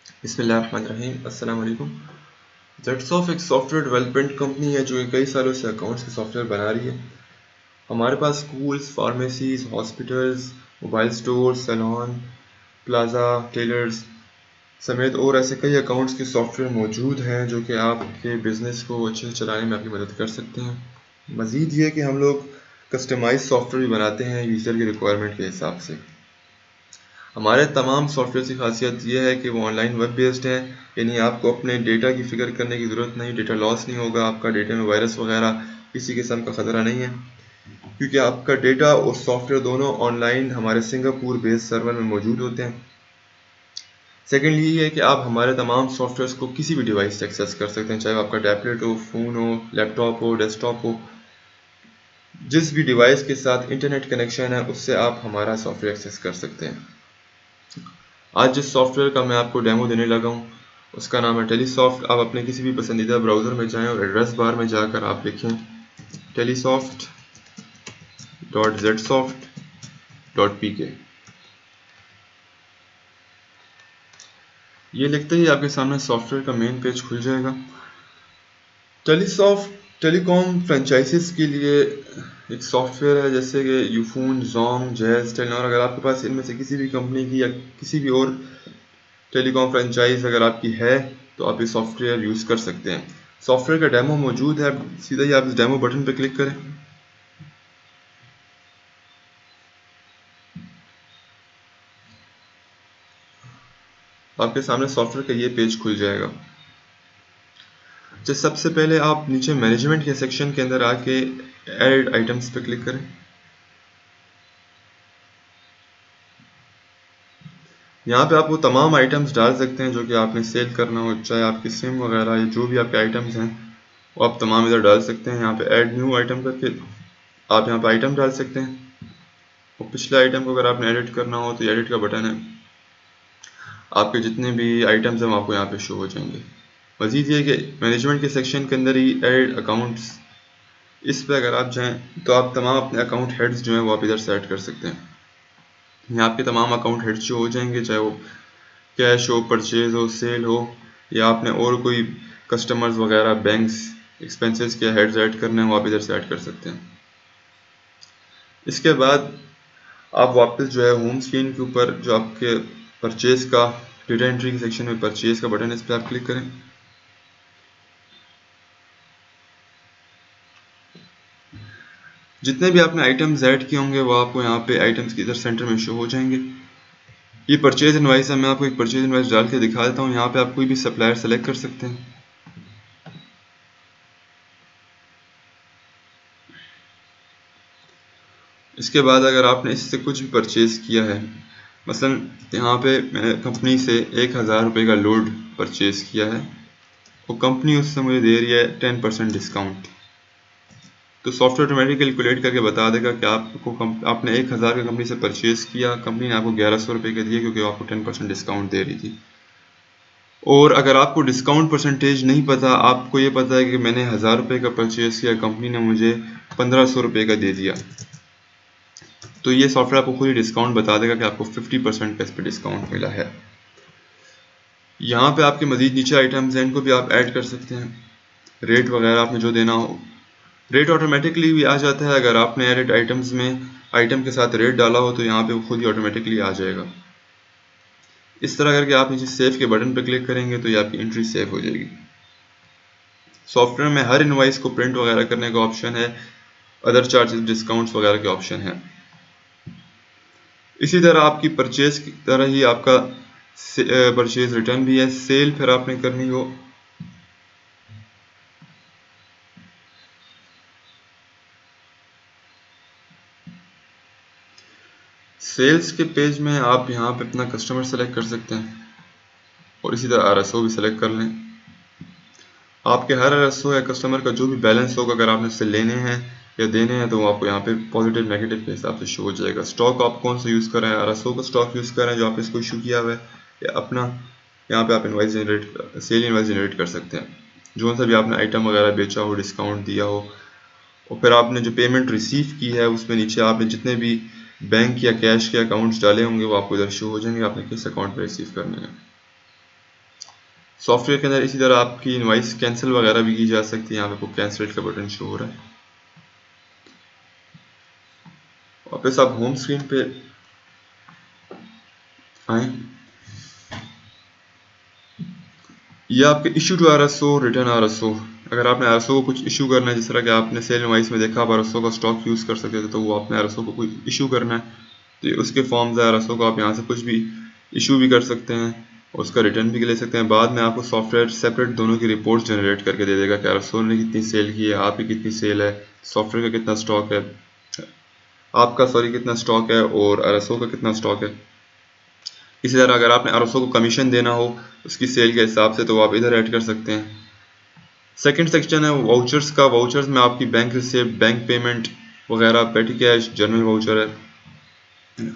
बिस्मिल्लाहिर्रहमानिर्रहीम। अस्सलाम वालेकुम। जेटसॉफ्ट एक सॉफ्टवेयर डेवलपमेंट कंपनी है जो कि कई सालों से अकाउंट्स के सॉफ्टवेयर बना रही है। हमारे पास schools, pharmacies, hospitals, mobile store, salon, plaza, tailors समेत और ऐसे कई अकाउंट्स के सॉफ्टवेयर मौजूद हैं जो कि आपके बिज़नेस को अच्छे से चलाने में आपकी मदद कर सकते हैं। मज़ीद ये कि हम लोग कस्टमाइज सॉफ्टवेयर भी बनाते हैं यूज़र की रिक्वायरमेंट के हिसाब से। हमारे तमाम सॉफ्टवेयर की खासियत ये है कि वो ऑनलाइन वेब बेस्ड है, यानी आपको अपने डेटा की फ़िक्र करने की ज़रूरत नहीं, डेटा लॉस नहीं होगा, आपका डेटा में वायरस वगैरह किसी किस्म का ख़तरा नहीं है, क्योंकि आपका डेटा और सॉफ्टवेयर दोनों ऑनलाइन हमारे सिंगापुर बेस्ड सर्वर में मौजूद होते हैं। सेकेंडली ये है कि आप हमारे तमाम सॉफ्टवेयर्स को किसी भी डिवाइस से एक्सेस कर सकते हैं, चाहे आपका टैबलेट हो, फ़ोन हो, लैपटॉप हो, डेस्कटॉप हो, जिस भी डिवाइस के साथ इंटरनेट कनेक्शन है उससे आप हमारा सॉफ्टवेयर एक्सेस कर सकते हैं। आज जिस सॉफ्टवेयर का मैं आपको डेमो देने लगा हूँ उसका नाम है टेलीसॉफ्ट। आप अपने किसी भी पसंदीदा ब्राउज़र में जाएं और एड्रेस बार में जाकर आप लिखें telesoft.zsoft.pk। ये लिखते ही आपके सामने सॉफ्टवेयर का मेन पेज खुल जाएगा। टेलीसॉफ्ट टेलीकॉम फ्रेंचाइजीज के लिए एक सॉफ्टवेयर है, जैसे कि यूफोन, जोंग, जैज़, टेलीनॉर। अगर आपके पास इनमें से किसी भी कंपनी की या किसी भी और टेलीकॉम फ्रेंचाइज अगर आपकी है तो आप ये सॉफ्टवेयर यूज़ कर सकते हैं। सॉफ्टवेयर का डेमो मौजूद है, सीधा ही आप इस डेमो बटन पर क्लिक करें। आपके सामने सॉफ्टवेयर का ये पेज खुल जाएगा। जैसे सबसे पहले आप नीचे मैनेजमेंट के सेक्शन के अंदर आके ऐड आइटम्स पे क्लिक करें। यहाँ पे आप वो तमाम आइटम्स डाल सकते हैं जो कि आपने सेल करना हो, चाहे आपकी सिम वगैरह या जो भी आपके आइटम्स हैं वो आप तमाम इधर डाल सकते हैं। यहाँ पे ऐड न्यू आइटम करके आप यहाँ पे आइटम डाल सकते हैं और पिछले आइटम को अगर आपने एडिट करना हो तो ये एडिट का बटन है, आपके जितने भी आइटम्स हैं वो आपको यहाँ पे शो हो जाएंगे। मज़ीद ये कि मैनेजमेंट के सेक्शन के अंदर ही ऐड अकाउंट्स, इस पे अगर आप जाएँ तो आप तमाम अपने अकाउंट हेड्स जो हैं वो आप इधर से ऐड कर सकते हैं। यहाँ आपके तमाम अकाउंट हेड्स जो हो जाएंगे, चाहे वो कैश हो, परचेज हो, सेल हो, या आपने और कोई कस्टमर्स वगैरह, बैंक्स, एक्सपेंसेस के हेड्स ऐड करने हैं वो आप इधर से ऐड कर सकते हैं। इसके बाद आप वापस जो है होम स्क्रीन के ऊपर जो आपके परचेज का डेटा एंट्री के सेक्शन में परचेज का बटन है, इस पर आप क्लिक करें। जितने भी आपने आइटम्स ऐड किए होंगे वो आपको यहाँ पे आइटम्स के इधर सेंटर में शो हो जाएंगे। ये परचेज इनवाइस है, मैं आपको एक परचेज इनवाइस डाल के दिखा देता हूँ। यहाँ पे आप कोई भी सप्लायर सेलेक्ट कर सकते हैं। इसके बाद अगर आपने इससे कुछ भी परचेज़ किया है, मसलन यहाँ पे मैंने कंपनी से 1000 रुपये का लोड परचेज़ किया है, वो कंपनी उससे मुझे दे रही है 10% डिस्काउंट, तो सॉफ्टवेयर ऑटोमेटिक कैलकुलेट करके बता देगा कि आपने 1000 का कंपनी से परचेज़ किया, कंपनी ने आपको 1100 रुपये का दिया क्योंकि आपको 10% डिस्काउंट दे रही थी। और अगर आपको डिस्काउंट परसेंटेज नहीं पता, आपको ये पता है कि मैंने 1000 रुपये का परचेज़ किया, कंपनी ने मुझे 1500 रुपये का दे दिया, तो ये सॉफ्टवेयर आपको खुद ही डिस्काउंट बता देगा कि आपको 50% का इस पर डिस्काउंट मिला है। यहाँ पे आपके मज़ीद नीचे आइटम्स हैं, इनको भी आप ऐड कर सकते हैं। रेट वगैरह आपने जो देना हो, रेट ऑटोमेटिकली भी आ जाता है। अगर आपने एडिट आइटम्स में आइटम के साथ रेट डाला हो तो यहाँ पे वो खुद ही ऑटोमेटिकली आ जाएगा। इस तरह करके आप नीचे सेव के बटन पर क्लिक करेंगे तो ये आपकी एंट्री सेव हो जाएगी। सॉफ्टवेयर में हर इनवाइस को प्रिंट वगैरह करने का ऑप्शन है, अदर चार्जेस, डिस्काउंट्स वगैरह के ऑप्शन है। इसी तरह आपकी परचेज की तरह ही आपका परचेज रिटर्न भी है। सेल फिर आपने करनी हो, सेल्स के पेज में आप यहाँ पे अपना कस्टमर सेलेक्ट कर सकते हैं और इसी तरह RSO भी सेलेक्ट कर लें। आपके हर RSO या कस्टमर का जो भी बैलेंस होगा, अगर आपने इससे लेने हैं या देने हैं तो वो आपको यहाँ पे पॉजिटिव नेगेटिव के हिसाब से शो हो जाएगा। स्टॉक आप कौन सा यूज़ कर रहे हैं, RSO का स्टॉक यूज़ कर रहे हैं जो आपने इसको इशू किया हुआ है, या अपना यहाँ पे आप invoice generate, cell invoice generate कर सकते हैं। जो सा भी आपने आइटम वगैरह बेचा हो, डिस्काउंट दिया हो, और फिर आपने जो पेमेंट रिसीव की है उसमें नीचे आपने जितने भी बैंक या कैश के अकाउंट्स डाले होंगे वो आपको इधर शो हो जाएंगे, आपने किस अकाउंट पर रिसीव करने हैं। सॉफ्टवेयर के अंदर इसी तरह आपकी इनवाइस कैंसिल वगैरह भी की जा सकती है। यहाँ पे आपको कैंसिल का बटन शो हो रहा है। वापस आप होम स्क्रीन पे आए, ये आपके issue to RSO, return RSO। अगर आपने RSO को कुछ इशू करना है, जिस तरह कि आपने सेल इनवाइस में देखा आप RSO का स्टॉक यूज़ कर सकते थे, तो वो आपने RSO को कोई इशू करना है तो उसके फॉर्म्स है RSO को आप यहाँ से कुछ भी इशू भी कर सकते हैं, उसका रिटर्न भी ले सकते हैं। बाद में आपको सॉफ्टवेयर सेपरेट दोनों की रिपोर्ट जनरेट करके दे देगा कि RSO ने कितनी सेल की है, आपकी कितनी सेल है, सॉफ्टवेयर का कितना स्टॉक है, आपका कितना स्टॉक है और RSO का कितना स्टॉक है। इसी तरह अगर आपने RSO को कमीशन देना हो उसकी सेल के हिसाब से, तो आप इधर ऐड कर सकते हैं। सेकंड सेक्शन है वाउचर्स का। वाउचर्स में आपकी बैंक रिसिप्ट, बैंक पेमेंट वगैरह, पेटी कैश, जर्नल वाउचर है।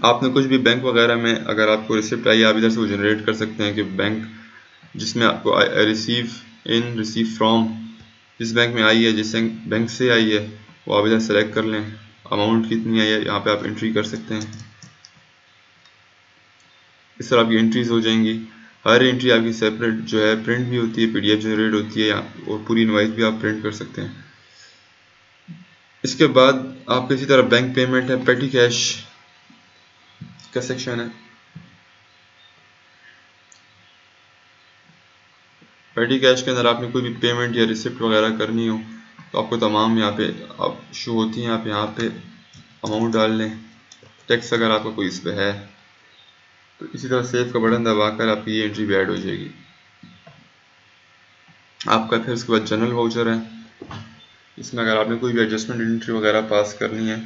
आपने कुछ भी बैंक वगैरह में अगर आपको रिसिप्ट आई, आप इधर से वो जनरेट कर सकते हैं कि बैंक जिसमें आपको रिसीव इन, रिसीव फ्रॉम, जिस बैंक में आई है, जिस बैंक से आई है, वो आप इधर सेलेक्ट कर लें। अमाउंट कितनी आई है यहाँ पे आप एंट्री कर सकते हैं। इस तरह आपकी एंट्रीज हो जाएंगी। हर एंट्री आपकी सेपरेट जो है प्रिंट भी होती है, PDF जनरेट होती है, और पूरी इनवाइस भी आप प्रिंट कर सकते हैं। इसके बाद आपके इसी तरह बैंक पेमेंट है, पेटी कैश का सेक्शन है। पेटी कैश के अंदर आपने कोई भी पेमेंट या रिसिप्ट वगैरह करनी हो तो आपको तमाम यहाँ पे आप शो होती हैं। आप यहाँ पे अमाउंट डाल लें, टैक्स अगर आपका कोई इस पर है तो इसी तरह सेव का बटन दबाकर आपकी ये एंट्री भी ऐड हो जाएगी। आपका फिर उसके बाद जनरल वाउचर है। इसमें अगर आपने कोई भी एडजस्टमेंट एंट्री वगैरह पास करनी है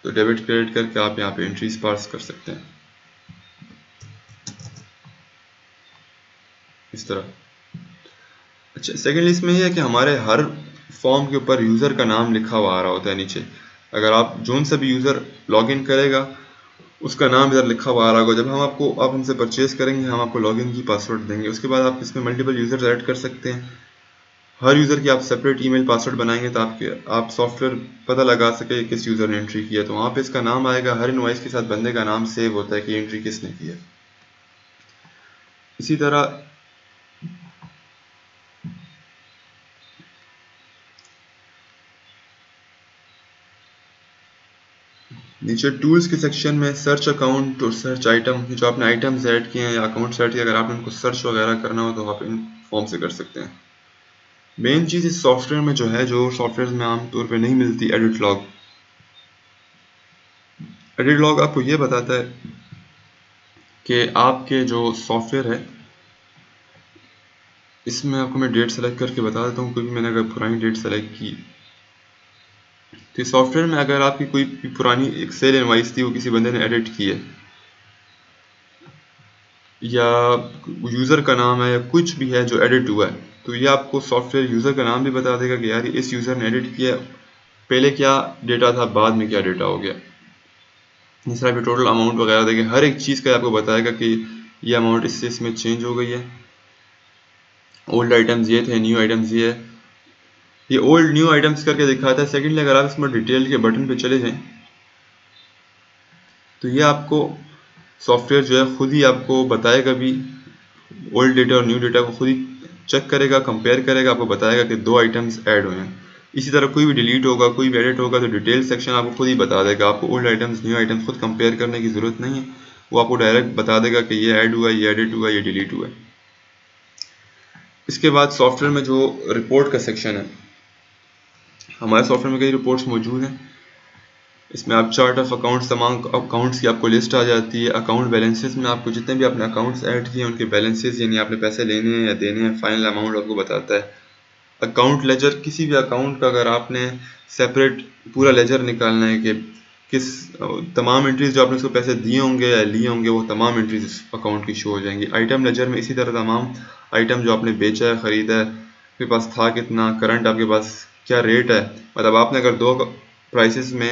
तो डेबिट क्रेडिट करके आप यहाँ पे एंट्रीज पास कर सकते हैं इस तरह। अच्छा, सेकेंडली इसमें यह है कि हमारे हर फॉर्म के ऊपर यूज़र का नाम लिखा हुआ आ रहा होता है नीचे। अगर आप जोन सा भी यूज़र लॉगिन करेगा उसका नाम इधर लिखा हुआ आ रहा होगा। जब आप हमसे परचेज करेंगे, हम आपको लॉगिन की पासवर्ड देंगे। उसके बाद आप इसमें मल्टीपल यूज़र्स ऐड कर सकते हैं। हर यूज़र की आप सेपरेट ईमेल पासवर्ड बनाएंगे तो आप सॉफ्टवेयर पता लगा सके किस यूज़र ने एंट्री किया, तो वहाँ पे इसका नाम आएगा। हर इनवॉइस के साथ बंदे का नाम सेव होता है कि एंट्री किसने की है। इसी तरह नीचे टूल्स के सेक्शन में सर्च अकाउंट और सर्च आइटम, जो आपने आइटम्स ऐड किए हैं या अकाउंट्स ऐड किए, अगर आपने उनको सर्च वगैरह करना हो तो आप इन फॉर्म से कर सकते हैं। मेन चीज़ इस सॉफ्टवेयर में जो है, जो सॉफ्टवेयर में आमतौर पे नहीं मिलती, एडिट लॉग। एडिट लॉग आपको ये बताता है कि आपके जो सॉफ्टवेयर है, इसमें आपको मैं डेट सेलेक्ट करके बता देता हूँ। कोई भी मैंने अगर पुरानी डेट सेलेक्ट की तो सॉफ्टवेयर में अगर आपकी कोई पुरानी एक सेल इनवाइस थी, वो किसी बंदे ने एडिट की है, या यूज़र का नाम है या कुछ भी है जो एडिट हुआ है, तो ये आपको सॉफ्टवेयर यूज़र का नाम भी बता देगा कि यार इस यूज़र ने एडिट किया, पहले क्या डेटा था, बाद में क्या डेटा हो गया। इस तरह टोटल अमाउंट वगैरह देंगे, हर एक चीज़ का आपको बताएगा कि ये अमाउंट इससे इसमें चेंज हो गई है, ओल्ड आइटम्स ये थे, न्यू आइटम्स ये है, ये ओल्ड न्यू आइटम्स करके दिखाता है। सेकेंडली अगर आप इसमें डिटेल के बटन पे चले जाएं तो ये आपको सॉफ्टवेयर जो है खुद ही आपको बताएगा भी, ओल्ड डेटा और न्यू डेटा को खुद ही चेक करेगा, कंपेयर करेगा, आपको बताएगा कि 2 आइटम्स ऐड हुए हैं। इसी तरह कोई भी डिलीट होगा, कोई भी एडिट होगा तो डिटेल सेक्शन आपको खुद ही बता देगा। आपको ओल्ड आइटम्स न्यू आइटम्स खुद कंपेयर करने की ज़रूरत नहीं है, वो आपको डायरेक्ट बता देगा कि ये ऐड हुआ, ये एडिट हुआ, ये डिलीट हुआ। इसके बाद सॉफ्टवेयर में जो रिपोर्ट का सेक्शन है, हमारे सॉफ्टवेयर में कई रिपोर्ट्स मौजूद हैं। इसमें आप चार्ट ऑफ अकाउंट्स, तमाम अकाउंट्स की आपको लिस्ट आ जाती है। अकाउंट बैलेंसेस में आपको जितने भी आपने अकाउंट्स ऐड किए हैं उनके बैलेंसेस, यानी आपने पैसे लेने हैं या देने हैं, फाइनल अमाउंट आपको बताता है। अकाउंट लेजर, किसी भी अकाउंट का अगर आपने सेपरेट पूरा लेजर निकालना है कि किस तमाम एंट्रीज जो आपने उसको पैसे दिए होंगे या लिए होंगे, वो तमाम एंट्रीज इस अकाउंट की शो हो जाएंगी। आइटम लेजर में इसी तरह तमाम आइटम जो आपने बेचा है, ख़रीदा है, आपके पास था कितना, करंट आपके पास क्या रेट है, मतलब आपने अगर 2 प्राइसेस में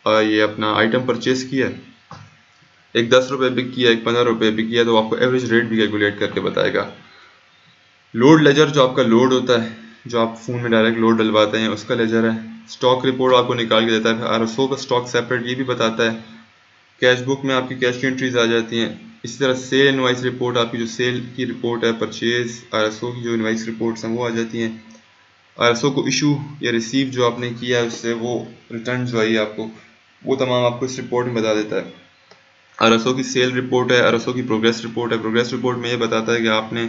ये अपना आइटम परचेज किया, एक 10 रुपये बिक किया, एक 15 रुपये बिक किया, तो आपको एवरेज रेट भी कैलकुलेट करके बताएगा। लोड लेजर जो आपका लोड होता है, जो आप फ़ोन में डायरेक्ट लोड डलवाते हैं, उसका लेजर है। स्टॉक रिपोर्ट आपको निकाल के देता है। RSO का स्टॉक सेपरेट ये भी बताता है कैश बुक में आपकी कैश की एंट्रीज आ जाती हैं। इसी तरह सेल इनवाइस रिपोर्ट, आपकी जो सेल की रिपोर्ट है, परचेज RSO की जो इनवाइस रिपोर्ट्स हैं वो आ जाती हैं। RSO को इशू या रिसीव जो आपने किया है उससे वो रिटर्न जो आई आपको, वो तमाम आपको इस रिपोर्ट में बता देता है। RSO की सेल रिपोर्ट है, RSO की प्रोग्रेस रिपोर्ट है। प्रोग्रेस रिपोर्ट में ये बताता है कि आपने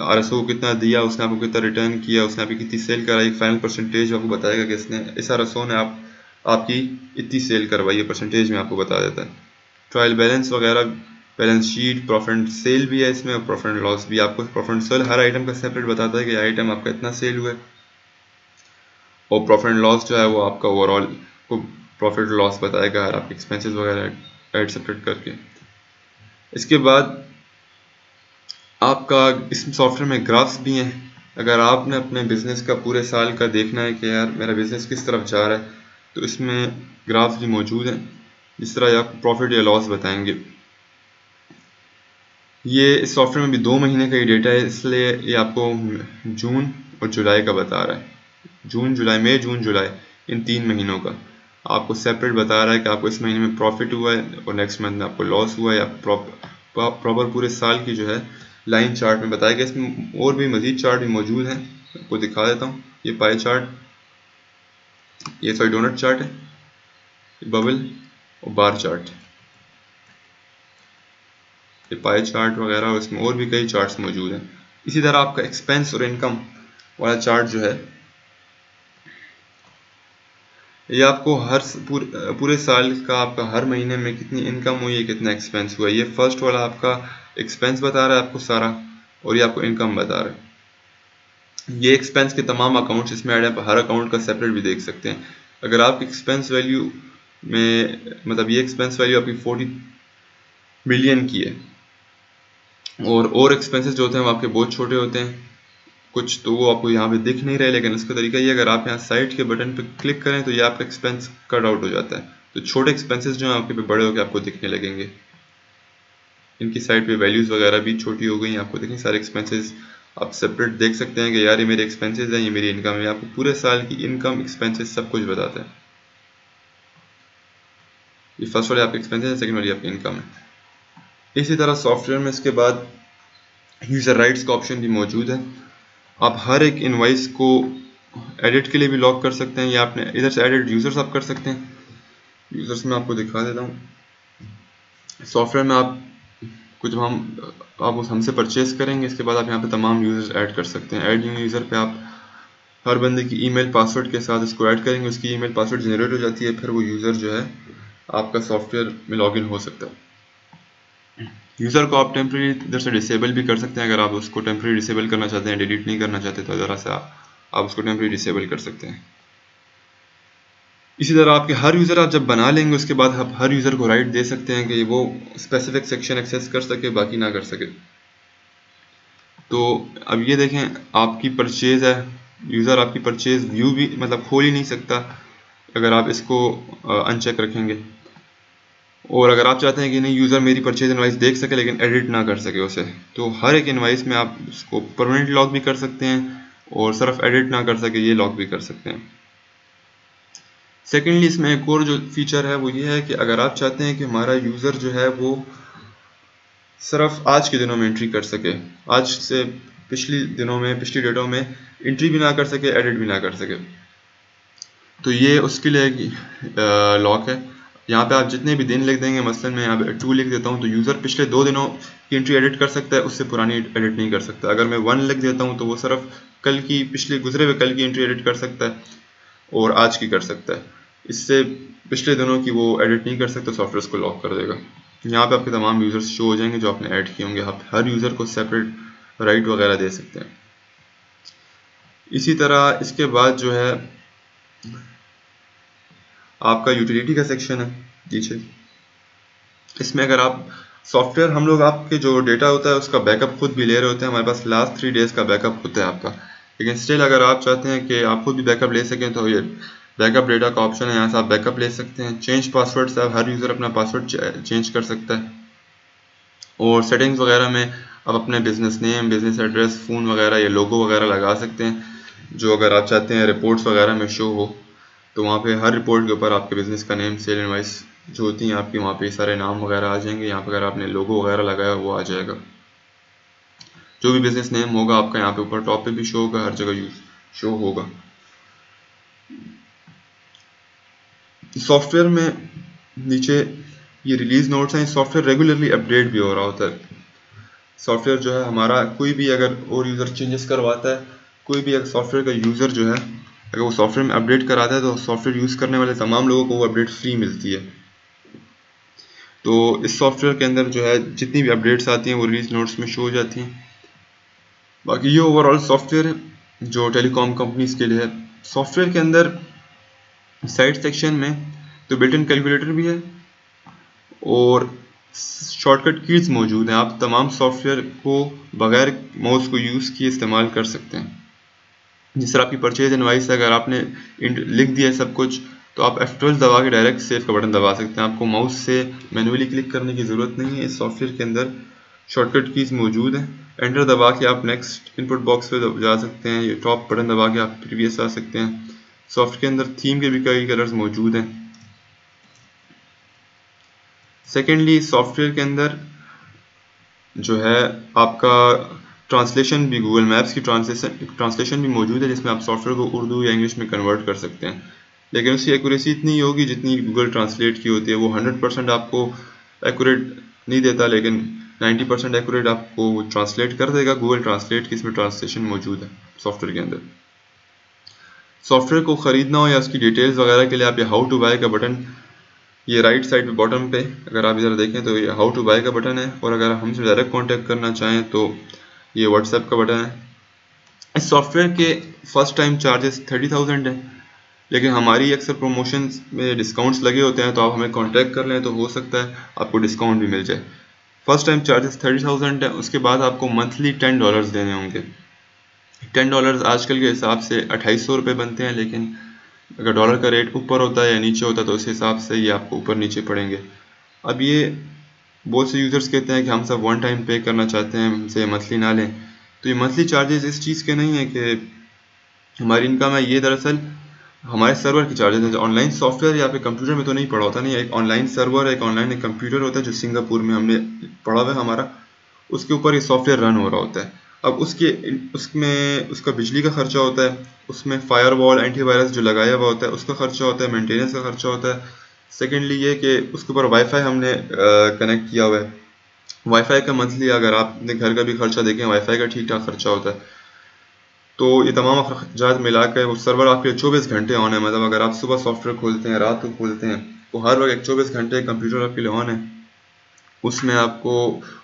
RSO को कितना दिया, उसने आपको कितना रिटर्न किया, उसने आपकी कितनी सेल कराई, फाइनल परसेंटेज आपको बताएगा कि इसने इस RSO ने आपकी इतनी सेल करवाई है, परसेंटेज में आपको बता देता है। ट्रायल बैलेंस वगैरह, balance sheet, profit and sale भी है इसमें, और प्रॉफिट एंड लॉस भी। आपको प्रॉफिट एंड सेल हर आइटम का सेपरेट बताता है कि आइटम आपका इतना सेल हुआ है, और प्रॉफिट एंड लॉस जो है वो आपका ओवरऑल को प्रॉफिट लॉस बताएगा हर आपके एक्सपेंसेस वगैरह ऐड सेपरेट करके। इसके बाद आपका इस सॉफ्टवेयर में ग्राफ्स भी हैं। अगर आपने अपने बिजनेस का पूरे साल का देखना है कि यार मेरा बिजनेस किस तरफ जा रहा है, तो इसमें ग्राफ्स भी मौजूद हैं, जिस तरह आप प्रॉफिट या लॉस बताएंगे। ये इस सॉफ्टवेयर में भी 2 महीने का ही डेटा है, इसलिए ये आपको जून और जुलाई का बता रहा है। जून जुलाई, मई जून जुलाई, इन 3 महीनों का आपको सेपरेट बता रहा है कि आपको इस महीने में प्रॉफिट हुआ है और नेक्स्ट मंथ में आपको लॉस हुआ है, या प्रॉपर पूरे साल की जो है लाइन चार्ट में बताएगा। इसमें और भी मज़ीद चार्ट भी मौजूद हैं, आपको दिखा देता हूँ। ये पाई चार्ट, ये सॉरी डोनट चार्ट है, बबल और बार चार्ट, ये पाई चार्ट वगैरह, और इसमें और भी कई चार्ट्स मौजूद हैं। इसी तरह आपका एक्सपेंस और इनकम वाला चार्ट जो है, ये आपको पूरे साल का आपका हर महीने में कितनी इनकम हुई है, कितना एक्सपेंस हुआ है। ये फर्स्ट वाला आपका एक्सपेंस बता रहा है आपको सारा, और ये आपको इनकम बता रहा है। ये एक्सपेंस के तमाम अकाउंट्स इसमें ऐड है, हर अकाउंट का सेपरेट भी देख सकते हैं। अगर आपकी एक्सपेंस वैल्यू में, मतलब ये एक्सपेंस वैल्यू आपकी 40 मिलियन की है, और एक्सपेंसेस जो होते हैं वो आपके बहुत छोटे होते हैं कुछ, तो वो आपको यहाँ पे दिख नहीं रहे। लेकिन इसका तरीका ये, अगर आप यहाँ साइड के बटन पे क्लिक करें तो ये आपका एक्सपेंस कट आउट हो जाता है, तो छोटे एक्सपेंसेस जो हैं आपके पे बड़े होकर आपको दिखने लगेंगे। इनकी साइड पे वैल्यूज़ वगैरह भी छोटी हो गई, आपको देखें सारे एक्सपेंसेस आप सेपरेट देख सकते हैं कि यार ये मेरे एक्सपेंसेस हैं, ये मेरी इनकम है। आपको पूरे साल की इनकम, एक्सपेंसेस सब कुछ बताता है। ये फर्स्ट वाले आपके एक्सपेंसेस है, सेकंड वाली आपकी इनकम है। इसी तरह सॉफ्टवेयर में इसके बाद यूज़र राइट्स का ऑप्शन भी मौजूद है। आप हर एक इनवाइस को एडिट के लिए भी लॉक कर सकते हैं, या आपने इधर से एडिट यूज़र्स आप कर सकते हैं। यूज़र्स में आपको दिखा देता हूँ। सॉफ्टवेयर में आप कुछ आप हमसे परचेस करेंगे, इसके बाद आप यहाँ पे तमाम यूज़र्स ऐड कर सकते हैं। ऐड न्यू यूज़र पे आप हर बंदे की ईमेल पासवर्ड के साथ इसको ऐड करेंगे, उसकी ईमेल पासवर्ड जनरेट हो जाती है, फिर वो यूज़र जो है आपका सॉफ्टवेयर में लॉगिन हो सकता है। यूज़र को आप टेम्प्रेरी इधर से डिसेबल भी कर सकते हैं, अगर आप उसको टेम्प्रेरी डिसेबल करना चाहते हैं, डिलीट नहीं करना चाहते, तो ज़रा सा आप उसको टेम्प्रेरी डिसेबल कर सकते हैं। इसी तरह आपके हर यूज़र आप जब बना लेंगे, उसके बाद आप हर यूज़र को राइट दे सकते हैं कि वो स्पेसिफिक सेक्शन एक्सेस कर सके, बाकी ना कर सके। तो अब ये देखें, आपकी परचेज़ है, यूज़र आपकी परचेज़ व्यू भी मतलब खोल ही नहीं सकता अगर आप इसको अनचेक रखेंगे। और अगर आप चाहते हैं कि नहीं यूज़र मेरी परचेज इनवाइस देख सके लेकिन एडिट ना कर सके उसे, तो हर एक इनवाइस में आप उसको परमानेंट लॉक भी कर सकते हैं, और सिर्फ एडिट ना कर सके ये लॉक भी कर सकते हैं। सेकेंडली इसमें एक और जो फीचर है वो ये है कि अगर आप चाहते हैं कि हमारा यूज़र जो है वो सिर्फ आज के दिनों में एंट्री कर सके, आज से पिछली डेटों में एंट्री भी ना कर सके, एडिट भी ना कर सके, तो ये उसके लिए लॉक है। यहाँ पे आप जितने भी दिन लिख देंगे, मसलन मैं यहाँ पे 2 लिख देता हूँ, तो यूज़र पिछले 2 दिनों की एंट्री एडिट कर सकता है, उससे पुरानी एडिट नहीं कर सकता। अगर मैं 1 लिख देता हूँ तो वो सिर्फ पिछले गुजरे हुए कल की एंट्री एडिट कर सकता है, और आज की कर सकता है। इससे पिछले दिनों की वो एडिट नहीं कर सकता, सॉफ्टवेयर उसको लॉक कर देगा। यहाँ पे आपके तमाम यूज़र्स शो हो जाएंगे जो आपने ऐड किए होंगे, आप हर यूज़र को सेपरेट राइट वगैरह दे सकते हैं। इसी तरह इसके बाद जो है आपका यूटिलिटी का सेक्शन है नीचे। इसमें अगर आप सॉफ्टवेयर, हम लोग आपके जो डेटा होता है उसका बैकअप खुद भी ले रहे होते हैं, हमारे पास लास्ट 3 डेज़ का बैकअप होता है आपका, लेकिन स्टिल अगर आप चाहते हैं कि आप खुद भी बैकअप ले सकें तो ये बैकअप डेटा का ऑप्शन है, यहाँ से आप बैकअप ले सकते हैं। चेंज पासवर्ड से हर यूज़र अपना पासवर्ड चेंज कर सकता है, और सेटिंग्स वगैरह में आप अपने business name, business address, phone वगैरह या लोगो वगैरह लगा सकते हैं, जो अगर आप चाहते हैं रिपोर्ट्स वगैरह में शो हो, तो वहाँ पे हर रिपोर्ट के ऊपर आपके बिज़नेस का नेम, सेल इनवॉइस जो होती हैं आपकी, वहाँ पे सारे नाम वगैरह आ जाएंगे। यहाँ पर अगर आपने लोगो वगैरह लगाया वो आ जाएगा। जो भी बिजनेस नेम होगा आपका यहाँ पे ऊपर टॉप पे भी शो होगा, हर जगह यूज शो होगा। सॉफ्टवेयर में नीचे ये रिलीज नोट्स हैं। सॉफ्टवेयर रेगुलरली अपडेट भी हो रहा होता है। सॉफ्टवेयर जो है हमारा, कोई भी अगर और यूज़र चेंजेस करवाता है, कोई भी अगर सॉफ्टवेयर का यूज़र जो है अगर वो सॉफ्टवेयर में अपडेट कराता है तो सॉफ्टवेयर यूज़ करने वाले तमाम लोगों को वो अपडेट फ्री मिलती है। तो इस सॉफ्टवेयर के अंदर जो है जितनी भी अपडेट्स आती हैं वो रिलीज नोट्स में शो हो जाती हैं। बाकी ये ओवरऑल सॉफ्टवेयर है जो टेलीकॉम कंपनीज के लिए है। सॉफ्टवेयर के अंदर साइड सेक्शन में तो बिल्ट इन कैलकुलेटर भी है और शॉर्टकट कीज मौजूद हैं। आप तमाम सॉफ्टवेयर को बगैर माउस को यूज़ किए इस्तेमाल कर सकते हैं। जिस तरह आपकी परचेज इनवाइस है, अगर आपने लिख दिया है सब कुछ तो आप F12 दबा के डायरेक्ट सेव का बटन दबा सकते हैं। आपको माउस से मैन्युअली क्लिक करने की ज़रूरत नहीं है। इस सॉफ्टवेयर के अंदर शॉर्टकट कीज मौजूद हैं। एंटर दबा के आप नेक्स्ट इनपुट बॉक्स पे जा सकते हैं। ये टॉप बटन दबा के आप प्रीवियस आ सकते हैं। सॉफ्टवेयर के अंदर थीम के भी कई कलर्स मौजूद हैं। सेकेंडली सॉफ्टवेयर के अंदर जो है आपका ट्रांसलेशन भी, गूगल मैप्स की ट्रांसलेशन भी मौजूद है, जिसमें आप सॉफ्टवेयर को उर्दू या इंग्लिश में कन्वर्ट कर सकते हैं। लेकिन उसकी एक्यूरेसी इतनी होगी जितनी गूगल ट्रांसलेट की होती है। वो 100% आपको एक्यूरेट नहीं देता, लेकिन 90% एक्यूरेट आपको ट्रांसलेट कर देगा गूगल ट्रांसलेट की। इसमें ट्रांसलेशन मौजूद है सॉफ्टवेयर के अंदर। सॉफ्टवेयर को ख़रीदना हो या उसकी डिटेल्स वगैरह के लिए आप ये हाउ टू बाय का बटन, ये राइट साइड पे बॉटम पे अगर आप इधर देखें तो ये हाउ टू बाय का बटन है। और अगर हमसे डायरेक्ट कांटेक्ट करना चाहें तो ये व्हाट्सएप का बटन है। इस सॉफ्टवेयर के फर्स्ट टाइम चार्जेस 30,000 है, लेकिन हमारी अक्सर प्रमोशंस में डिस्काउंट्स लगे होते हैं, तो आप हमें कांटेक्ट कर लें तो हो सकता है आपको डिस्काउंट भी मिल जाए। फर्स्ट टाइम चार्जेस 30,000 है। उसके बाद आपको मंथली $10 देने होंगे। $10 आजकल के हिसाब से 2800 रुपये बनते हैं, लेकिन अगर डॉलर का रेट ऊपर होता है या नीचे होता है तो उस हिसाब से ये आपको ऊपर नीचे पड़ेंगे। अब ये बहुत से यूज़र्स कहते हैं कि हम सब वन टाइम पे करना चाहते हैं, हमसे मंथली ना लें। तो ये मंथली चार्जेस इस चीज़ के नहीं है कि हमारी इनकम है, ये दरअसल हमारे सर्वर के चार्जेस हैं। ऑनलाइन सॉफ्टवेयर यहाँ पे कंप्यूटर में तो नहीं पड़ा होता, नहीं, एक ऑनलाइन सर्वर, एक ऑनलाइन एक कंप्यूटर होता है जो सिंगापुर में हमने पड़ा हुआ है हमारा, उसके ऊपर ये सॉफ्टवेयर रन हो रहा होता है। अब उसमें उसका बिजली का खर्चा होता है, उसमें फायरवॉल एंटीवायरस जो लगाया हुआ होता है उसका खर्चा होता है, मेंटेनेंस का खर्चा होता है। सेकेंडली ये कि उसके ऊपर वाईफाई हमने कनेक्ट किया हुआ है। वाईफाई का मंथली अगर आपने घर का भी खर्चा देखें, वाईफाई का ठीक ठाक खर्चा होता है। तो ये तमाम अखराजात मिला कर वो सर्वर आपके 24 घंटे ऑन है। मतलब अगर आप सुबह सॉफ्टवेयर खोलते हैं, रात को खोलते हैं, तो हर वक्त 24 घंटे कंप्यूटर आपके लिए ऑन है। उसमें आपको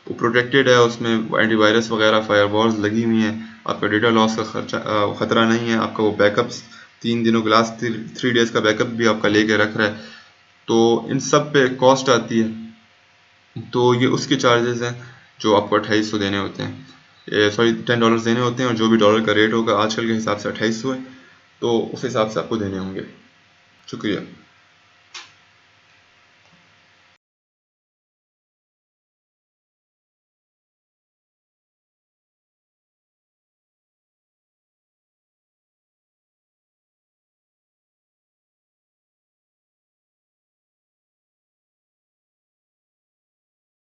वो प्रोटेक्टेड है, उसमें एंटीवायरस वगैरह फायरवॉल्स लगी हुई हैं। आपका डेटा लॉस का खतरा नहीं है। आपका वो बैकअप्स 3 दिनों के लास्ट 3 डेज़ का बैकअप भी आपका लेके रख रहा है। तो इन सब पे कॉस्ट आती है। तो ये उसके चार्जेस हैं जो आपको 2800 देने होते हैं, सॉरी $10 देने होते हैं। और जो भी डॉलर का रेट होगा आजकल के हिसाब से 2800 है, तो उस हिसाब से आपको देने होंगे। शुक्रिया।